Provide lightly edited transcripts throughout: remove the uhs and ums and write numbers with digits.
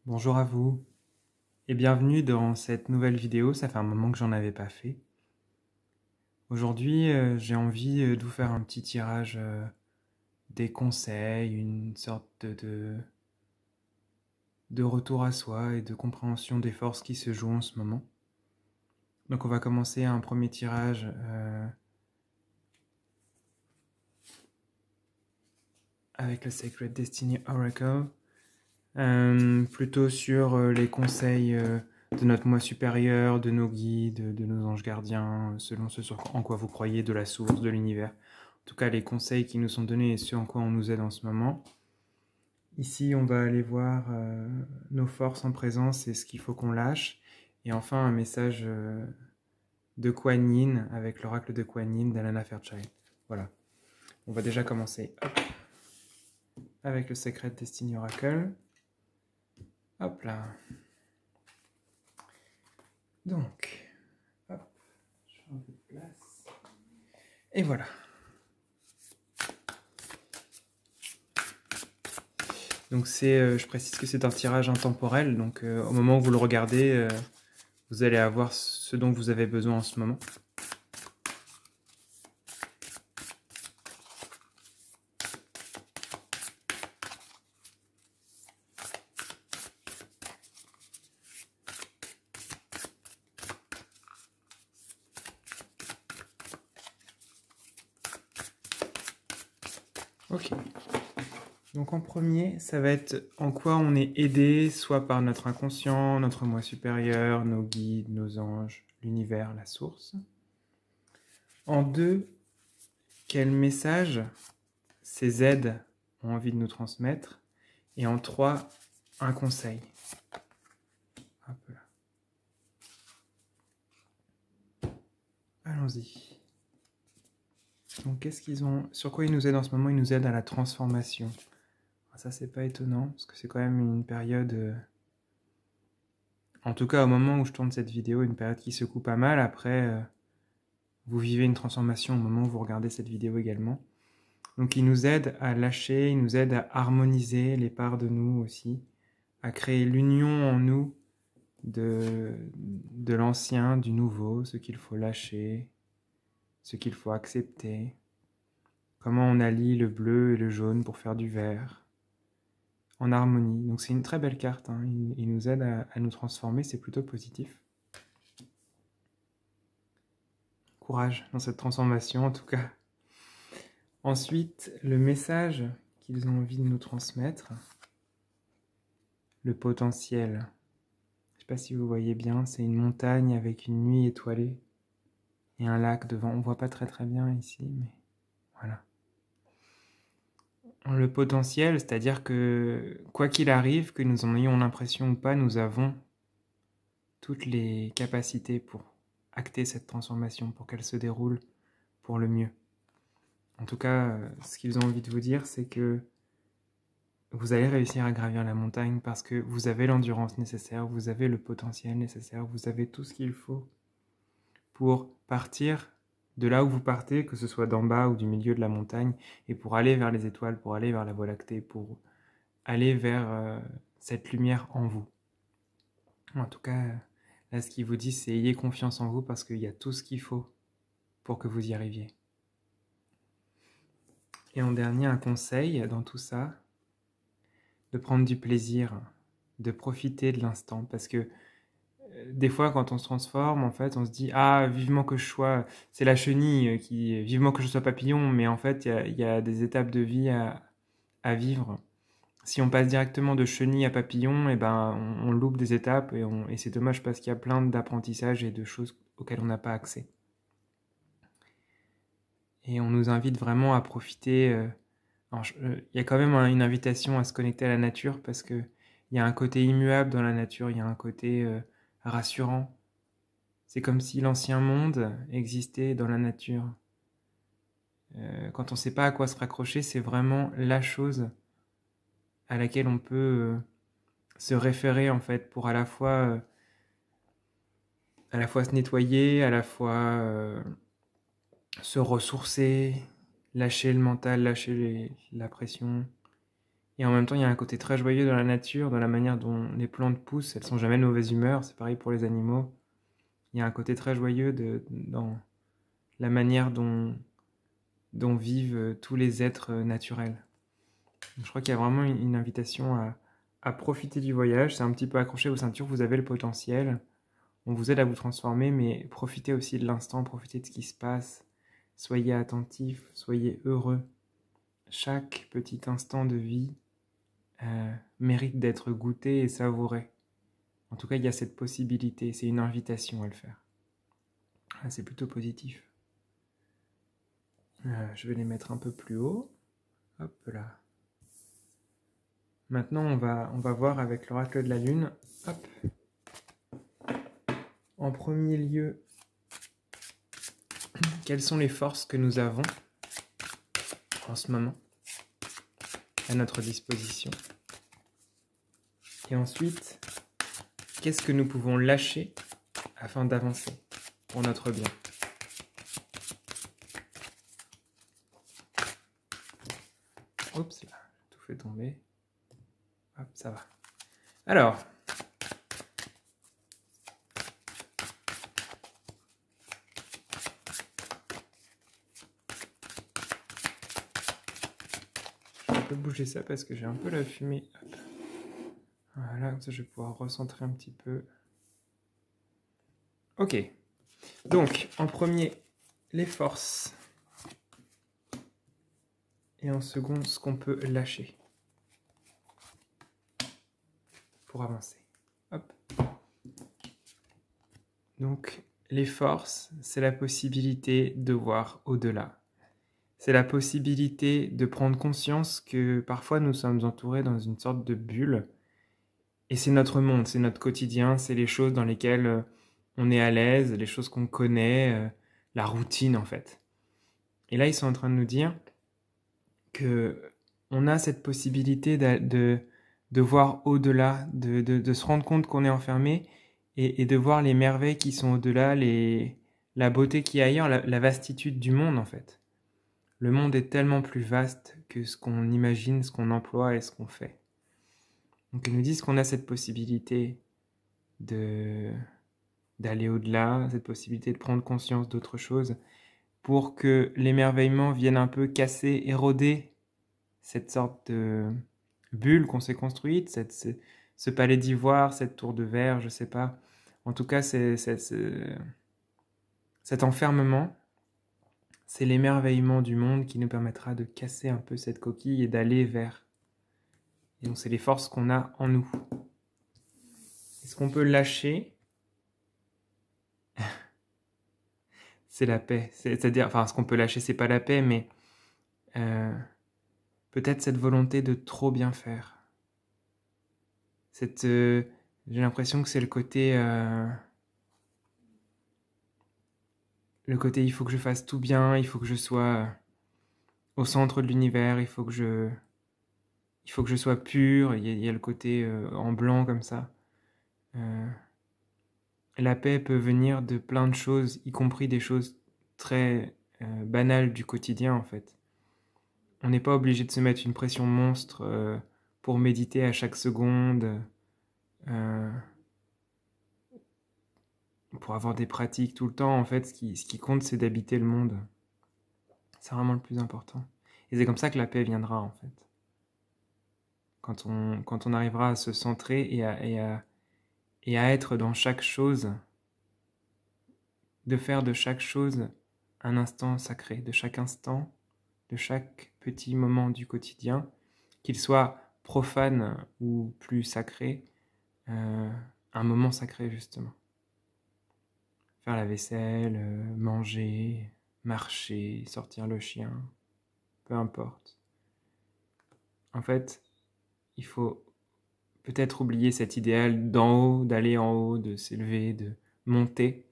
Bonjour à vous et bienvenue dans cette nouvelle vidéo, ça fait un moment que j'en avais pas fait. Aujourd'hui, j'ai envie de vous faire un petit tirage des conseils, une sorte de retour à soi et de compréhension des forces qui se jouent en ce moment. Donc on va commencer un premier tirage avec le Sacred Destiny Oracle, plutôt sur les conseils de notre moi supérieur, de nos guides, de nos anges gardiens, selon ce en quoi vous croyez, de la source, de l'univers. En tout cas, les conseils qui nous sont donnés et ceux en quoi on nous aide en ce moment. Ici, on va aller voir nos forces en présence et ce qu'il faut qu'on lâche. Et enfin, un message de Kuan Yin avec l'oracle de Kuan Yin d'Alana Fairchild. Voilà. On va déjà commencer avec le Sacred Destiny Oracle. Hop là. Donc, hop, je fais un peu de place. Et voilà. Donc je précise que c'est un tirage intemporel, donc au moment où vous le regardez, vous allez avoir ce dont vous avez besoin en ce moment. Ok. Donc en premier, ça va être en quoi on est aidé, soit par notre inconscient, notre moi supérieur, nos guides, nos anges, l'univers, la source. En deux, quel message ces aides ont envie de nous transmettre. Et en trois, un conseil. Hop là. Allons-y. Donc qu'est-ce qu'ils ont... Sur quoi ils nous aident en ce moment? Ils nous aident à la transformation. Ça, c'est pas étonnant, parce que c'est quand même une période... En tout cas, au moment où je tourne cette vidéo, une période qui secoue pas mal. Après, vous vivez une transformation au moment où vous regardez cette vidéo également. Donc ils nous aident à lâcher, ils nous aident à harmoniser les parts de nous aussi, à créer l'union en nous de l'ancien, du nouveau, ce qu'il faut lâcher, ce qu'il faut accepter, comment on allie le bleu et le jaune pour faire du vert, en harmonie. Donc c'est une très belle carte, hein. Il nous aide à nous transformer, c'est plutôt positif. Courage dans cette transformation en tout cas. Ensuite, le message qu'ils ont envie de nous transmettre, le potentiel. Je ne sais pas si vous voyez bien, c'est une montagne avec une nuit étoilée et un lac devant. On ne voit pas très bien ici, mais voilà. Le potentiel, c'est-à-dire que quoi qu'il arrive, que nous en ayons l'impression ou pas, nous avons toutes les capacités pour acter cette transformation, pour qu'elle se déroule pour le mieux. En tout cas, ce qu'ils ont envie de vous dire, c'est que vous allez réussir à gravir la montagne parce que vous avez l'endurance nécessaire, vous avez le potentiel nécessaire, vous avez tout ce qu'il faut pour partir de là où vous partez, que ce soit d'en bas ou du milieu de la montagne, et pour aller vers les étoiles, pour aller vers la Voie lactée, pour aller vers cette lumière en vous. En tout cas, là, ce qu'il vous dit, c'est ayez confiance en vous parce qu'il y a tout ce qu'il faut pour que vous y arriviez. Et en dernier, un conseil dans tout ça, de prendre du plaisir, de profiter de l'instant, parce que des fois, quand on se transforme, en fait, on se dit « Ah, vivement que je sois... » C'est la chenille qui... « Vivement que je sois papillon », mais en fait, il y a des étapes de vie à vivre. Si on passe directement de chenille à papillon, eh ben, on loupe des étapes et c'est dommage parce qu'il y a plein d'apprentissages et de choses auxquelles on n'a pas accès. Et on nous invite vraiment à profiter... il y a quand même une invitation à se connecter à la nature parce qu'il y a un côté immuable dans la nature, il y a un côté rassurant. C'est comme si l'ancien monde existait dans la nature. Quand on ne sait pas à quoi se raccrocher, c'est vraiment la chose à laquelle on peut se référer en fait pour à la fois se nettoyer, à la fois se ressourcer, lâcher le mental, lâcher la pression Et en même temps, il y a un côté très joyeux dans la nature, dans la manière dont les plantes poussent. Elles sont jamais de mauvaise humeur, c'est pareil pour les animaux. Il y a un côté très joyeux dans la manière dont vivent tous les êtres naturels. Je crois qu'il y a vraiment une invitation à profiter du voyage. C'est un petit peu accrocher vos ceintures, vous avez le potentiel. On vous aide à vous transformer, mais profitez aussi de l'instant, profitez de ce qui se passe. Soyez attentifs, soyez heureux. Chaque petit instant de vie mérite d'être goûté et savouré. En tout cas, il y a cette possibilité, c'est une invitation à le faire. Ah, c'est plutôt positif. Je vais les mettre un peu plus haut. Hop là. Maintenant, on va voir avec l'oracle de la Lune. Hop. En premier lieu, quelles sont les forces que nous avons en ce moment à notre disposition? Et ensuite, qu'est-ce que nous pouvons lâcher afin d'avancer pour notre bien? Oups, là, j'ai tout fait tomber. Hop, ça va. Alors, je vais un peu bouger ça parce que j'ai un peu la fumée. Hop. Voilà, comme ça je vais pouvoir recentrer un petit peu. Ok, donc en premier, les forces. Et en second, ce qu'on peut lâcher pour avancer. Hop. Donc, les forces, c'est la possibilité de voir au-delà. C'est la possibilité de prendre conscience que parfois nous sommes entourés dans une sorte de bulle. Et c'est notre monde, c'est notre quotidien, c'est les choses dans lesquelles on est à l'aise, les choses qu'on connaît, la routine en fait. Et là, ils sont en train de nous dire que on a cette possibilité de voir au-delà, de se rendre compte qu'on est enfermé et de voir les merveilles qui sont au-delà, la beauté qui est ailleurs, la vastitude du monde en fait. Le monde est tellement plus vaste que ce qu'on imagine, ce qu'on emploie et ce qu'on fait. Donc ils nous disent qu'on a cette possibilité d'aller au-delà, cette possibilité de prendre conscience d'autre chose, pour que l'émerveillement vienne un peu casser, éroder cette sorte de bulle qu'on s'est construite, ce palais d'ivoire, cette tour de verre, je sais pas. En tout cas, cet enfermement, c'est l'émerveillement du monde qui nous permettra de casser un peu cette coquille et d'aller vers. Et donc, c'est les forces qu'on a en nous. Est-ce qu'on peut lâcher? C'est la paix. C'est-à-dire, enfin, ce qu'on peut lâcher, c'est pas la paix, mais peut-être cette volonté de trop bien faire. J'ai l'impression que c'est le côté il faut que je fasse tout bien, il faut que je sois au centre de l'univers, il faut que je sois pur, il y a le côté en blanc comme ça. La paix peut venir de plein de choses, y compris des choses très banales du quotidien en fait. On n'est pas obligé de se mettre une pression monstre pour méditer à chaque seconde, pour avoir des pratiques tout le temps. En fait, ce qui compte, c'est d'habiter le monde. C'est vraiment le plus important. Et c'est comme ça que la paix viendra, en fait. Quand on arrivera à se centrer et à être dans chaque chose, de faire de chaque chose un instant sacré, de chaque instant, de chaque petit moment du quotidien, qu'il soit profane ou plus sacré, un moment sacré justement. Faire la vaisselle, manger, marcher, sortir le chien, peu importe. En fait, il faut peut-être oublier cet idéal d'en haut, d'aller en haut, de s'élever, de monter.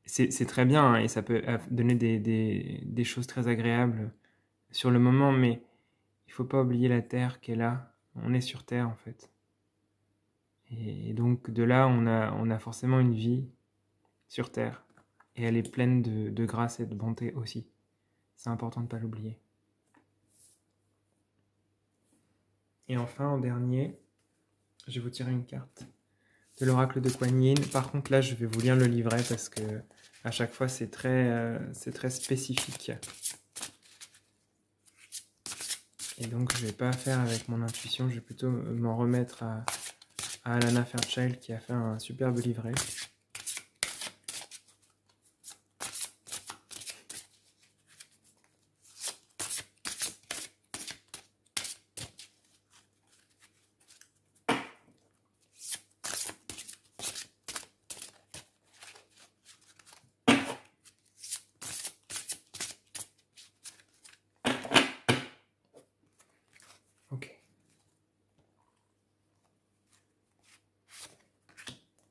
C'est très bien hein, et ça peut donner des choses très agréables sur le moment, mais il ne faut pas oublier la terre qui est là. On est sur terre en fait. Et donc de là, on a forcément une vie sur terre. Et elle est pleine de grâce et de bonté aussi. C'est important de ne pas l'oublier. Et enfin, en dernier, je vais vous tirer une carte de l'oracle de Kuan Yin. Par contre, là, je vais vous lire le livret parce que à chaque fois, c'est très spécifique. Et donc, je ne vais pas faire avec mon intuition, je vais plutôt m'en remettre à Alana Fairchild qui a fait un superbe livret. Ok.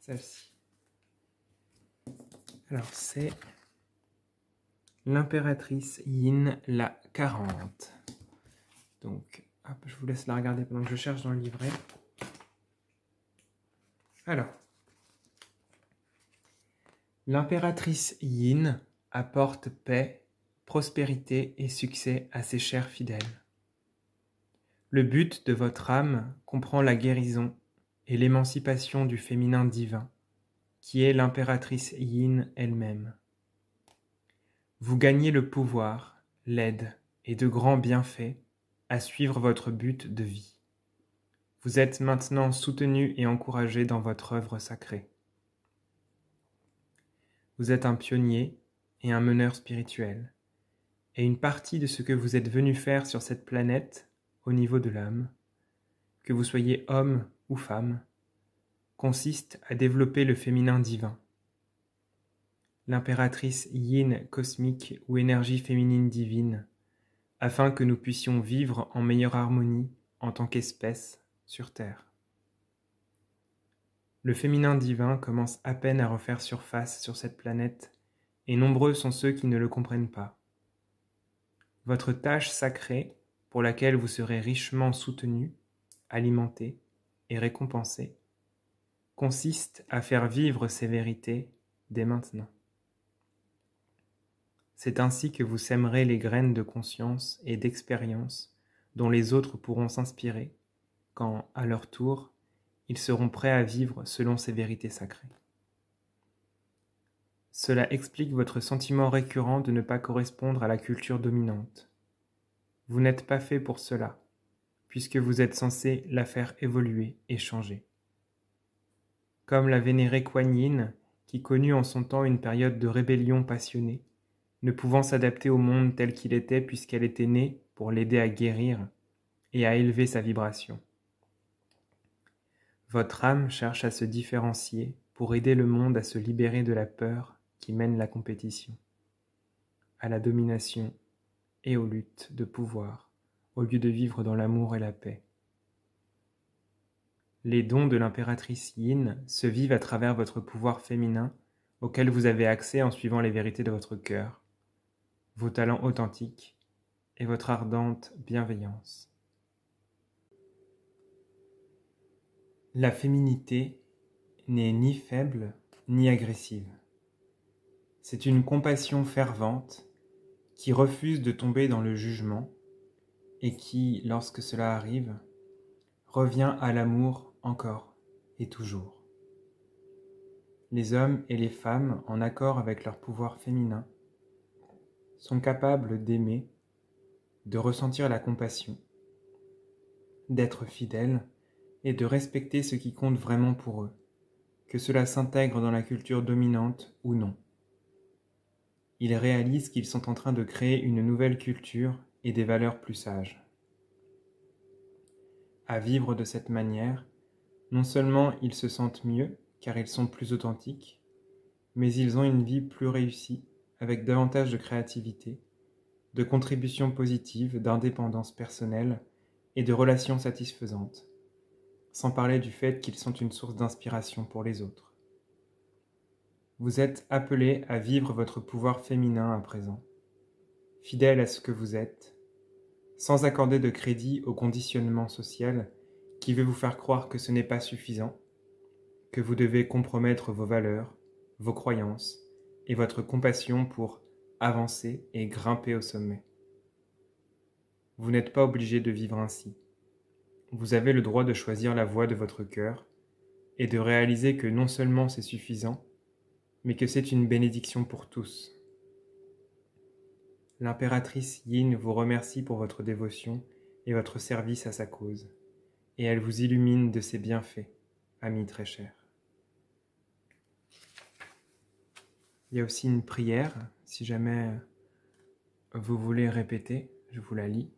Celle-ci. Alors, c'est l'impératrice Yin, la 40. Donc, hop, je vous laisse la regarder pendant que je cherche dans le livret. Alors, l'impératrice Yin apporte paix, prospérité et succès à ses chers fidèles. Le but de votre âme comprend la guérison et l'émancipation du féminin divin, qui est l'impératrice Yin elle-même. Vous gagnez le pouvoir, l'aide et de grands bienfaits à suivre votre but de vie. Vous êtes maintenant soutenu et encouragé dans votre œuvre sacrée. Vous êtes un pionnier et un meneur spirituel, et une partie de ce que vous êtes venu faire sur cette planète, au niveau de l'âme, que vous soyez homme ou femme, consiste à développer le féminin divin. L'impératrice yin cosmique ou énergie féminine divine, afin que nous puissions vivre en meilleure harmonie en tant qu'espèce sur Terre. Le féminin divin commence à peine à refaire surface sur cette planète, et nombreux sont ceux qui ne le comprennent pas. Votre tâche sacrée, pour laquelle vous serez richement soutenu, alimenté et récompensé, consiste à faire vivre ces vérités dès maintenant. C'est ainsi que vous sèmerez les graines de conscience et d'expérience dont les autres pourront s'inspirer quand, à leur tour, ils seront prêts à vivre selon ces vérités sacrées. Cela explique votre sentiment récurrent de ne pas correspondre à la culture dominante. Vous n'êtes pas fait pour cela, puisque vous êtes censé la faire évoluer et changer. Comme la vénérée Kuan Yin, qui connut en son temps une période de rébellion passionnée, ne pouvant s'adapter au monde tel qu'il était puisqu'elle était née pour l'aider à guérir et à élever sa vibration. Votre âme cherche à se différencier pour aider le monde à se libérer de la peur qui mène la compétition, à la domination et aux luttes de pouvoir, au lieu de vivre dans l'amour et la paix. Les dons de l'impératrice Yin se vivent à travers votre pouvoir féminin auquel vous avez accès en suivant les vérités de votre cœur, vos talents authentiques et votre ardente bienveillance. La féminité n'est ni faible ni agressive. C'est une compassion fervente qui refuse de tomber dans le jugement et qui, lorsque cela arrive, revient à l'amour encore et toujours. Les hommes et les femmes, en accord avec leur pouvoir féminin, sont capables d'aimer, de ressentir la compassion, d'être fidèles et de respecter ce qui compte vraiment pour eux, que cela s'intègre dans la culture dominante ou non. Ils réalisent qu'ils sont en train de créer une nouvelle culture et des valeurs plus sages. À vivre de cette manière, non seulement ils se sentent mieux, car ils sont plus authentiques, mais ils ont une vie plus réussie, avec davantage de créativité, de contributions positives, d'indépendance personnelle et de relations satisfaisantes, sans parler du fait qu'ils sont une source d'inspiration pour les autres. Vous êtes appelés à vivre votre pouvoir féminin à présent, fidèle à ce que vous êtes, sans accorder de crédit au conditionnement social qui veut vous faire croire que ce n'est pas suffisant, que vous devez compromettre vos valeurs, vos croyances et votre compassion pour avancer et grimper au sommet. Vous n'êtes pas obligé de vivre ainsi. Vous avez le droit de choisir la voie de votre cœur et de réaliser que non seulement c'est suffisant, mais que c'est une bénédiction pour tous. L'impératrice Yin vous remercie pour votre dévotion et votre service à sa cause, et elle vous illumine de ses bienfaits, ami très cher. Il y a aussi une prière, si jamais vous voulez répéter, je vous la lis.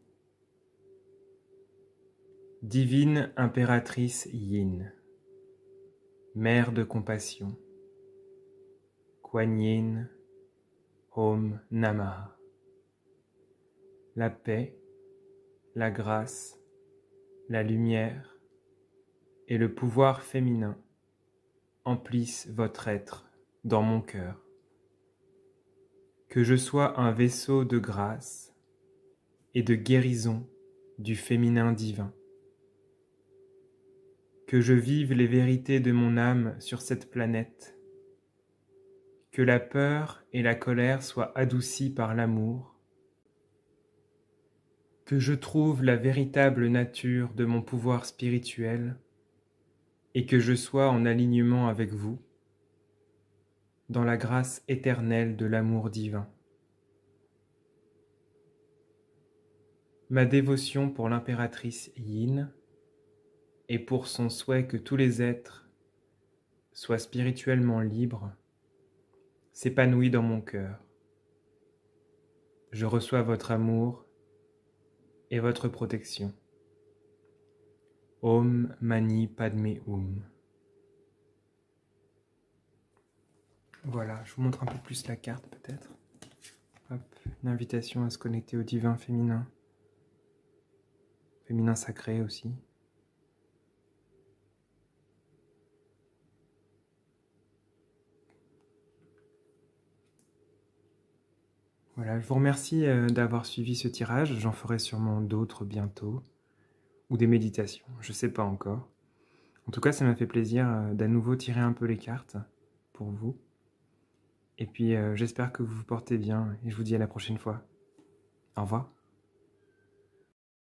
Divine impératrice Yin, mère de compassion, Kuan Yin, Om Namaha. La paix, la grâce, la lumière et le pouvoir féminin emplissent votre être dans mon cœur. Que je sois un vaisseau de grâce et de guérison du féminin divin. Que je vive les vérités de mon âme sur cette planète. Que la peur et la colère soient adoucies par l'amour. Que je trouve la véritable nature de mon pouvoir spirituel et que je sois en alignement avec vous, dans la grâce éternelle de l'amour divin. Ma dévotion pour l'impératrice Yin et pour son souhait que tous les êtres soient spirituellement libres s'épanouit dans mon cœur. Je reçois votre amour et votre protection. Om Mani Padme Hum. Voilà, je vous montre un peu plus la carte peut-être. Hop, une invitation à se connecter au divin féminin. Féminin sacré aussi. Voilà, je vous remercie d'avoir suivi ce tirage. J'en ferai sûrement d'autres bientôt. Ou des méditations, je ne sais pas encore. En tout cas, ça m'a fait plaisir d'à nouveau tirer un peu les cartes pour vous. Et puis, j'espère que vous vous portez bien et je vous dis à la prochaine fois. Au revoir.